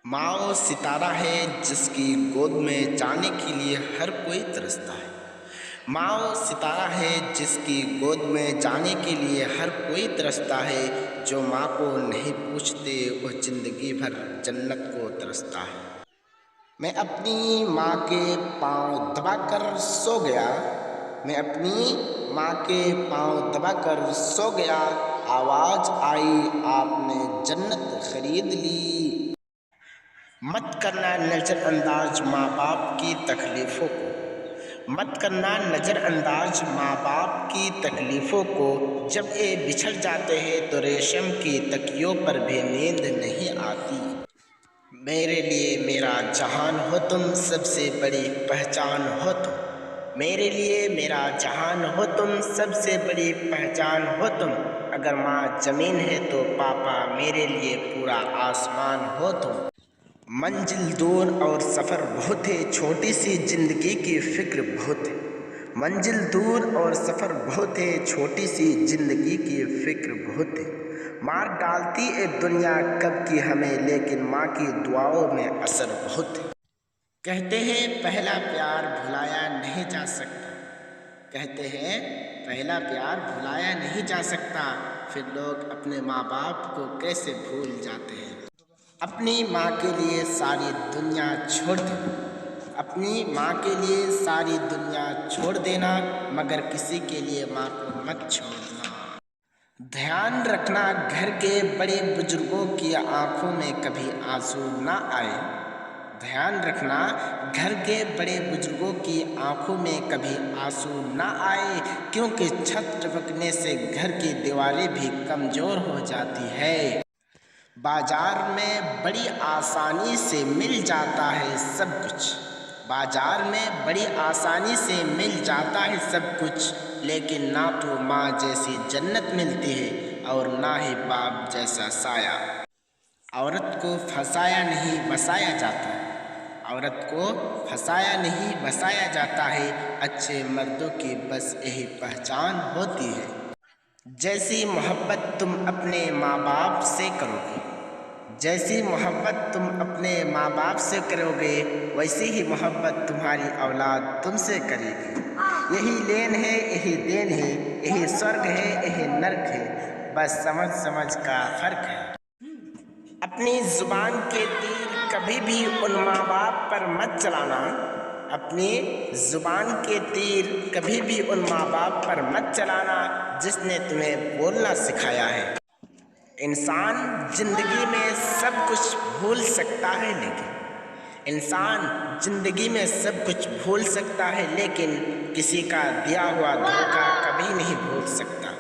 माँ वो सितारा है जिसकी गोद में जाने के लिए हर कोई तरसता है। माँ वो सितारा है जिसकी गोद में जाने के लिए हर कोई तरसता है। जो माँ को नहीं पूछते वह जिंदगी भर जन्नत को तरसता है। मैं अपनी माँ के पाँव दबाकर सो गया। मैं अपनी माँ के पाँव दबाकर सो गया। आवाज़ आई, आपने जन्नत खरीद ली। मत करना नज़रअंदाज माँ बाप की तकलीफ़ों को। मत करना नज़रअंदाज माँ बाप की तकलीफ़ों को। जब ये बिछड़ जाते हैं तो रेशम की तकियों पर भी नींद नहीं आती। मेरे लिए मेरा जहान हो तुम, सबसे बड़ी पहचान हो तुम। मेरे लिए मेरा जहान हो तुम, सबसे बड़ी पहचान हो तुम। अगर माँ ज़मीन है तो पापा मेरे लिए पूरा आसमान हो तुम। मंजिल दूर और सफ़र बहुत है, छोटी सी ज़िंदगी की फ़िक्र बहुत है। मंजिल दूर और सफ़र बहुत है, छोटी सी ज़िंदगी की फ़िक्र बहुत है। मार डालती है दुनिया कब की हमें, लेकिन माँ की दुआओं में असर बहुत है। कहते हैं पहला प्यार भुलाया नहीं जा सकता। कहते हैं पहला प्यार भुलाया नहीं जा सकता, फिर लोग अपने माँ बाप को कैसे भूल जाते हैं। अपनी माँ के लिए सारी दुनिया छोड़ देना। अपनी माँ के लिए सारी दुनिया छोड़ देना, मगर किसी के लिए माँ को मत छोड़ना। ध्यान रखना घर के बड़े बुजुर्गों की आंखों में कभी आंसू ना आए। ध्यान रखना घर के बड़े बुजुर्गों की आंखों में कभी आंसू ना आए, क्योंकि छत टपकने से घर की दीवारें भी कमज़ोर हो जाती है। बाजार में बड़ी आसानी से मिल जाता है सब कुछ। बाजार में बड़ी आसानी से मिल जाता है सब कुछ, लेकिन ना तो माँ जैसी जन्नत मिलती है और ना ही बाप जैसा साया। औरत को फंसाया नहीं बसाया जाता है। औरत को फंसाया नहीं बसाया जाता है। अच्छे मर्दों की बस यही पहचान होती है। जैसी मोहब्बत तुम अपने माँ बाप से करोगे, जैसी मोहब्बत तुम अपने माँ बाप से करोगे, वैसी ही मोहब्बत तुम्हारी औलाद तुमसे करेगी। यही लेन है, यही देन है, यही स्वर्ग है, यही नर्क है, बस समझ समझ का फ़र्क है। अपनी ज़ुबान के तीर कभी भी उन माँ बाप पर मत चलाना। अपनी ज़ुबान के तीर कभी भी उन माँ बाप पर मत चलाना जिसने तुम्हें बोलना सिखाया है। इंसान ज़िंदगी में सब कुछ भूल सकता है, लेकिन इंसान ज़िंदगी में सब कुछ भूल सकता है, लेकिन किसी का दिया हुआ धोखा कभी नहीं भूल सकता।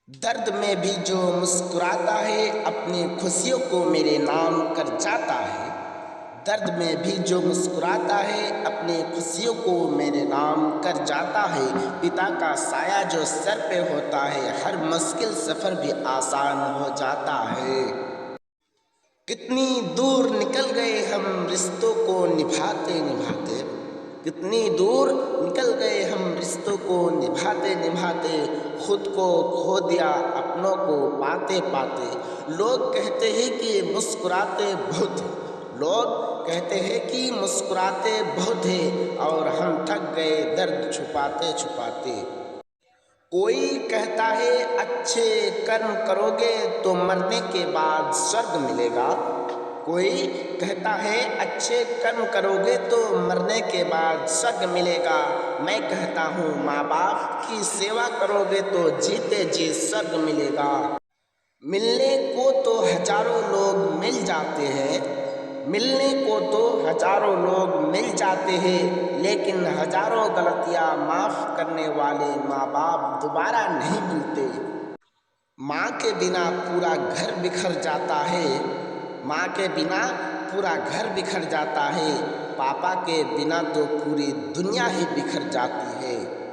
दर्द में भी जो मुस्कुराता है अपनी खुशियों को मेरे नाम कर जाता है। दर्द में भी जो मुस्कुराता है अपनी खुशियों को मेरे नाम कर जाता है। पिता का साया जो सर पे होता है, हर मुश्किल सफ़र भी आसान हो जाता है। कितनी दूर निकल गए हम रिश्तों को निभाते निभाते। कितनी दूर निकल गए हम रिश्तों को निभाते निभाते। खुद को खो दिया अपनों को पाते पाते। लोग कहते हैं कि मुस्कुराते बहुत हैं। लोग कहते हैं कि मुस्कुराते बहुत है, और हम थक गए दर्द छुपाते छुपाते। कोई कहता है अच्छे कर्म करोगे तो मरने के बाद स्वर्ग मिलेगा। कोई कहता है अच्छे कर्म करोगे तो मरने के बाद स्वर्ग मिलेगा। मैं कहता हूँ माँ बाप की सेवा करोगे तो जीते जी स्वर्ग मिलेगा। मिलने को तो हजारों लोग मिल जाते हैं। मिलने को तो हजारों लोग मिल जाते हैं, लेकिन हजारों गलतियां माफ़ करने वाले माँ बाप दोबारा नहीं मिलते। माँ के बिना पूरा घर बिखर जाता है। माँ के बिना पूरा घर बिखर जाता है। पापा के बिना तो पूरी दुनिया ही बिखर जाती है।